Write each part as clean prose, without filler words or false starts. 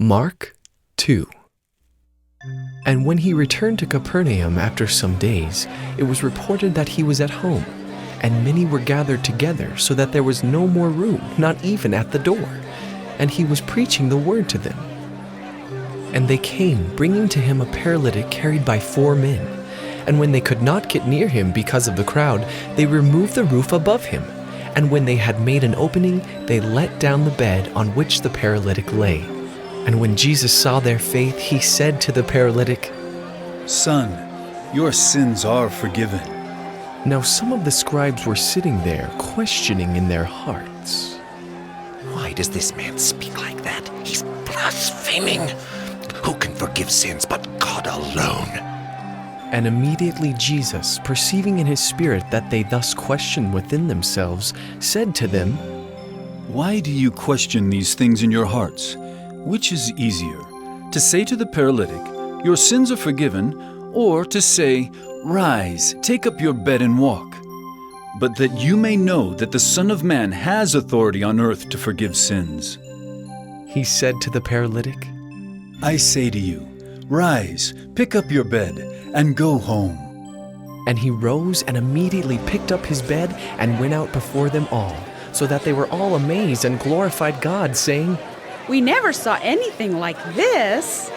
Mark 2. And when he returned to Capernaum after some days, it was reported that he was at home, and many were gathered together so that there was no more room, not even at the door. And he was preaching the word to them. And they came, bringing to him a paralytic carried by 4 men. And when they could not get near him because of the crowd, they removed the roof above him. And when they had made an opening, they let down the bed on which the paralytic lay. And when Jesus saw their faith, he said to the paralytic, "Son, your sins are forgiven." Now some of the scribes were sitting there, questioning in their hearts, "Why does this man speak like that? He's blaspheming. Who can forgive sins but God alone?" And immediately Jesus, perceiving in his spirit that they thus questioned within themselves, said to them, Why do you question these things in your hearts? Which is easier, to say to the paralytic, "Your sins are forgiven," or to say, "Rise, take up your bed and walk"? But that you may know that the Son of Man has authority on earth to forgive sins. He said to the paralytic, I say to you, rise, pick up your bed, and go home. And he rose and immediately picked up his bed and went out before them all, so that they were all amazed and glorified God, saying, "We never saw anything like this."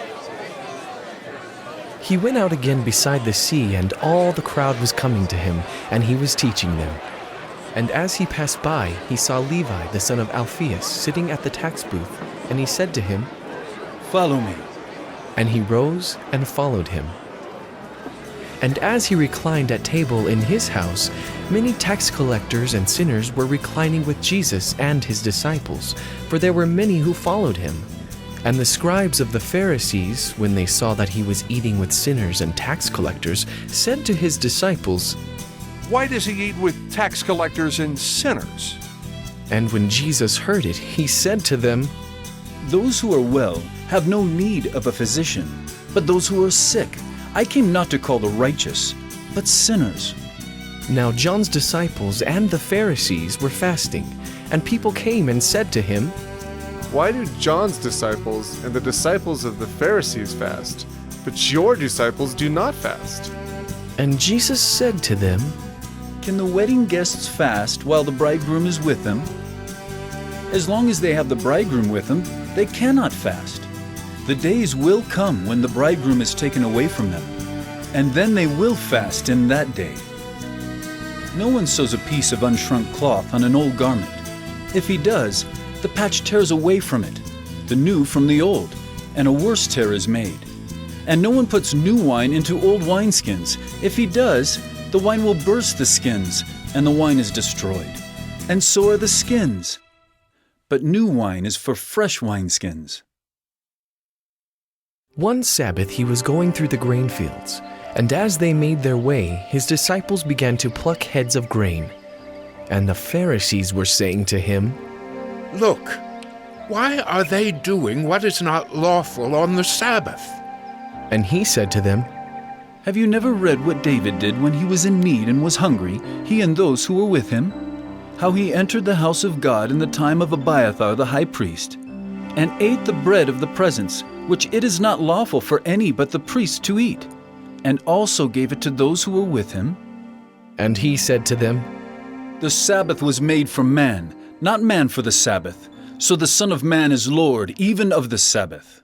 He went out again beside the sea, and all the crowd was coming to him, and he was teaching them. And as he passed by, he saw Levi, the son of Alphaeus, sitting at the tax booth, and he said to him, Follow me. And he rose and followed him. And as he reclined at table in his house, many tax collectors and sinners were reclining with Jesus and his disciples, for there were many who followed him. And the scribes of the Pharisees, when they saw that he was eating with sinners and tax collectors, said to his disciples, "Why does he eat with tax collectors and sinners?" And when Jesus heard it, he said to them, Those who are well have no need of a physician, but those who are sick. I came not to call the righteous, but sinners. Now John's disciples and the Pharisees were fasting, and people came and said to him, Why do John's disciples and the disciples of the Pharisees fast, but your disciples do not fast? And Jesus said to them, Can the wedding guests fast while the bridegroom is with them? As long as they have the bridegroom with them, they cannot fast. The days will come when the bridegroom is taken away from them, and then they will fast in that day. No one sews a piece of unshrunk cloth on an old garment. If he does, the patch tears away from it, the new from the old, and a worse tear is made. And no one puts new wine into old wineskins. If he does, the wine will burst the skins, and the wine is destroyed. And so are the skins. But new wine is for fresh wineskins. One Sabbath he was going through the grain fields, and as they made their way, his disciples began to pluck heads of grain. And the Pharisees were saying to him, Look, why are they doing what is not lawful on the Sabbath? And he said to them, Have you never read what David did when he was in need and was hungry, he and those who were with him? How he entered the house of God in the time of Abiathar the high priest, and ate the bread of the presence, which it is not lawful for any but the priest to eat, and also gave it to those who were with him? And he said to them, The Sabbath was made for man, not man for the Sabbath. So the Son of Man is Lord even of the Sabbath.